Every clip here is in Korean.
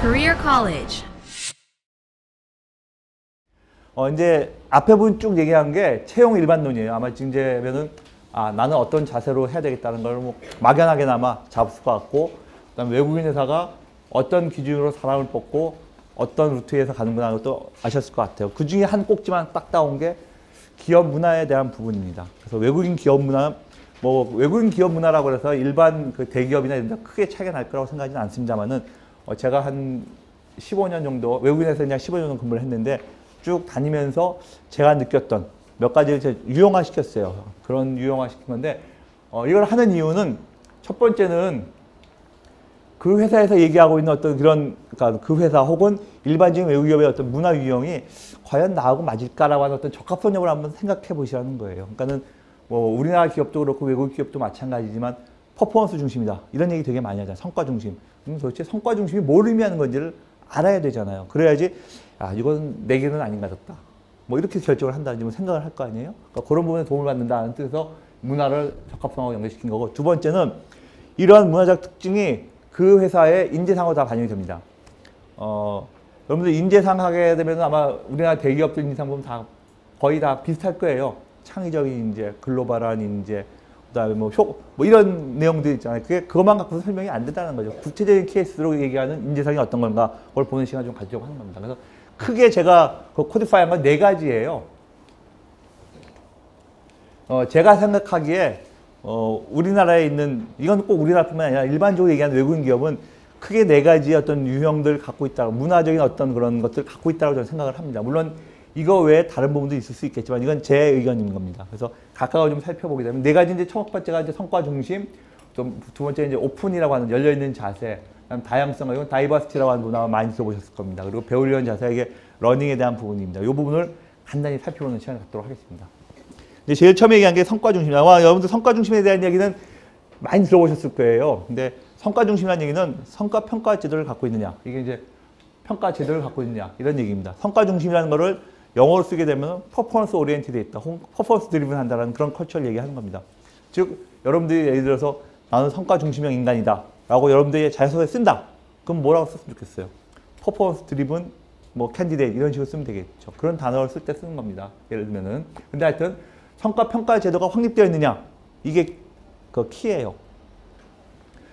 Career College. 이제 앞에 분 쭉 얘기한 게 채용 일반론이에요. 아마 지금 이제면은 나는 어떤 자세로 해야 되겠다는 걸 뭐 막연하게나마 잡을 것 같고, 그다음 외국인 회사가 어떤 기준으로 사람을 뽑고 어떤 루트에서 가는구나 것도 아셨을 것 같아요. 그 중에 한 꼭지만 딱 따온 게 기업 문화에 대한 부분입니다. 그래서 외국인 기업 문화, 외국인 기업 문화라고 해서 일반 그 대기업이나 이런 데 크게 차이가 날 거라고 생각하지는 않습니다만은 제가 한 15년 정도 외국인에서 그냥 15년 정도 근무를 했는데 쭉 다니면서 제가 느꼈던 몇 가지를 제가 유형화시켰어요. 그런 유형화시킨 건데 이걸 하는 이유는 첫 번째는 그 회사에서 얘기하고 있는 어떤 그러니까 그 회사 혹은 일반적인 외국 기업의 어떤 문화 유형이 과연 나하고 맞을까라고 하는 어떤 적합성력을 한번 생각해 보시라는 거예요. 그러니까는 뭐 우리나라 기업도 그렇고 외국 기업도 마찬가지지만 퍼포먼스 중심이다. 이런 얘기 되게 많이 하잖아요. 성과 중심. 도대체 성과 중심이 뭘 의미하는 건지를 알아야 되잖아요. 그래야지 이건 내 길은 아닌 것 같다. 뭐 이렇게 결정을 한다든지 뭐 생각을 할 거 아니에요. 그러니까 그런 부분에 도움을 받는다는 뜻에서 문화를 적합성하고 연결시킨 거고, 두 번째는 이러한 문화적 특징이 그 회사의 인재상으로 다 반영이 됩니다. 여러분들 인재상 하게 되면 아마 우리나라 대기업들 인재상 보면 다 거의 다 비슷할 거예요. 창의적인 인재, 글로벌한 인재, 그다음에 뭐 이런 내용들 있잖아요. 그것만 갖고서 설명이 안 된다는 거죠. 구체적인 케이스로 얘기하는 인재상이 어떤 건가, 그걸 보는 시간 좀 가지려고 하는 겁니다. 그래서 크게 제가 그 코디파이한 건 4가지예요. 제가 생각하기에 우리나라에 있는, 이건 꼭 우리나라뿐만 아니라 일반적으로 얘기하는 외국인 기업은 크게 4가지의 어떤 유형들을 갖고 있다, 문화적인 어떤 그런 것들을 갖고 있다고 저는 생각을 합니다. 물론 이거 외에 다른 부분도 있을 수 있겠지만 이건 제 의견인 겁니다. 그래서 각각을 좀 살펴보게 되면 4가지, 이제 첫 번째가 이제 성과 중심, 두 번째 이제 오픈이라고 하는 열려있는 자세, 그다음 다양성, 이건 다이버시티라고 하는 문화가 많이 들어보셨을 겁니다. 그리고 배우려는 자세, 이게 러닝에 대한 부분입니다. 이 부분을 간단히 살펴보는 시간을 갖도록 하겠습니다. 이제 제일 처음에 얘기한 게 성과 중심이다. 여러분들 성과 중심에 대한 얘기는 많이 들어보셨을 거예요. 근데 성과 중심이라는 얘기는 성과 평가 제도를 갖고 있느냐, 이게 이제 평가 제도를 갖고 있느냐, 이런 얘기입니다. 성과 중심이라는 거를 영어로 쓰게 되면 퍼포먼스 오리엔티드 있다, 퍼포먼스 드리븐 한다라는 그런 컬처를 얘기하는 겁니다. 즉 여러분들이 예를 들어서 나는 성과 중심형 인간이다 라고 여러분들이 자소서에 쓴다. 그럼 뭐라고 썼으면 좋겠어요? 퍼포먼스 드리븐 뭐 캔디데이트 이런 식으로 쓰면 되겠죠. 그런 단어를 쓸 때 쓰는 겁니다. 예를 들면은. 근데 하여튼 성과 평가 제도가 확립되어 있느냐, 이게 그 키예요.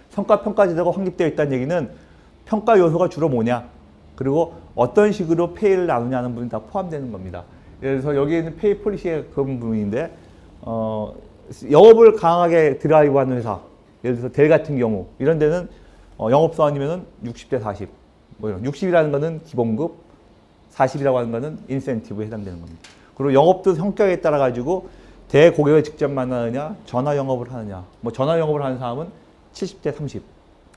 성과 평가 제도가 확립되어 있다는 얘기는 평가 요소가 주로 뭐냐, 그리고 어떤 식으로 페이를 나누냐는 부분이 다 포함되는 겁니다. 예를 들어서 여기 있는 페이 폴리시의 그런 부분인데 영업을 강하게 드라이브하는 회사, 예를 들어서 델 같은 경우 이런 데는 영업사원이면은 60대 40, 뭐 이런 60이라는 거는 기본급, 40이라고 하는 거는 인센티브에 해당되는 겁니다. 그리고 영업도 성격에 따라 가지고 대고객을 직접 만나느냐, 전화 영업을 하느냐. 뭐 전화 영업을 하는 사람은 70대 30.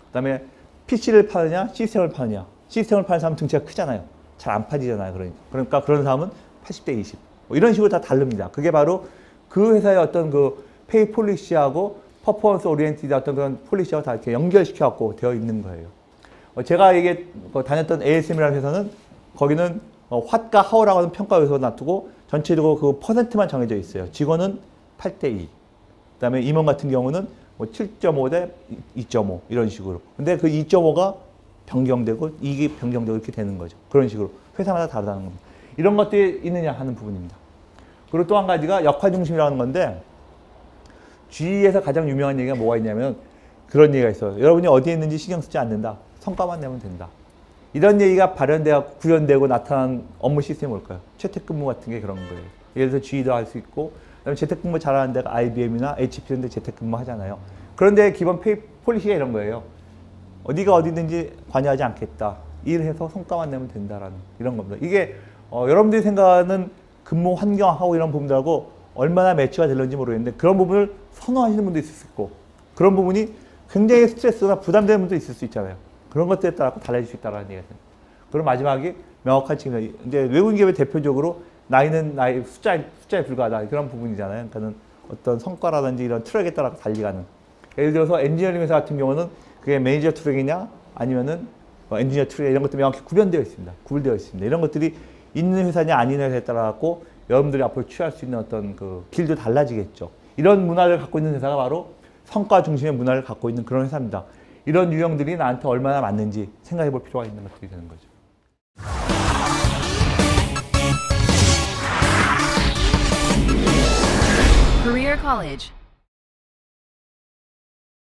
그다음에 PC를 파느냐, 시스템을 파느냐. 시스템을 파는 사람은 등치가 크잖아요. 잘 안 파지잖아요. 그러니까 그런 사람은 80대 20. 뭐 이런 식으로 다 다릅니다. 그게 바로 그 회사의 어떤 그 페이 폴리시하고 퍼포먼스 오리엔티드 어떤 그런 폴리시하고 다 이렇게 연결시켜 갖고 되어 있는 거예요. 제가 이게 다녔던 ASM이라는 회사는 거기는 왓과 하우라고 하는 평가 요소를 놔두고 전체적으로 그 퍼센트만 정해져 있어요. 직원은 8대 2. 그다음에 임원 같은 경우는 뭐 7.5 대 2.5 이런 식으로. 근데 그 2.5가 변경되고 이게 변경되고 이렇게 되는 거죠. 그런 식으로 회사마다 다르다는 겁니다. 이런 것들이 있느냐 하는 부분입니다. 그리고 또 한 가지가 역할 중심이라는 건데, GE에서 가장 유명한 얘기가 뭐가 있냐면 그런 얘기가 있어요. 여러분이 어디에 있는지 신경 쓰지 않는다. 성과만 내면 된다. 이런 얘기가 발현되고 구현되고 나타난 업무 시스템이 뭘까요? 재택근무 같은 게 그런 거예요. 예를 들어서 GE도 할 수 있고, 그다음에 재택근무 잘하는 데가 IBM이나 HP 이런 데 재택근무 하잖아요. 그런데 기본 페이 폴리시가 이런 거예요. 어디가 어디든지 관여하지 않겠다. 일해서 성과만 내면 된다라는 이런 겁니다. 이게 여러분들이 생각하는 근무 환경하고 이런 부분들하고 얼마나 매치가 될는지 모르겠는데 그런 부분을 선호하시는 분도 있을 수 있고, 그런 부분이 굉장히 스트레스나 부담되는 분도 있을 수 있잖아요. 그런 것들에 따라 달라질 수 있다는 얘기가 됩니다. 그리고 마지막에 명확한 책임입니다. 이제 외국인 기업의 대표적으로 나이는 나이 숫자에 불과하다, 그런 부분이잖아요. 그러니까는 어떤 성과라든지 이런 트랙에 따라 달리가는. 예를 들어서 엔지니어링 회사 같은 경우는 그게 매니저 트랙이냐 아니면은 엔지니어 트랙, 이런 것들이 명확히 구별되어 있습니다. 이런 것들이 있는 회사냐 아닌 회사에 따라 갖고 여러분들이 앞으로 취할 수 있는 어떤 그 길도 달라지겠죠. 이런 문화를 갖고 있는 회사가 바로 성과 중심의 문화를 갖고 있는 그런 회사입니다. 이런 유형들이 나한테 얼마나 맞는지 생각해 볼 필요가 있는 것들이 되는 거죠. Career College.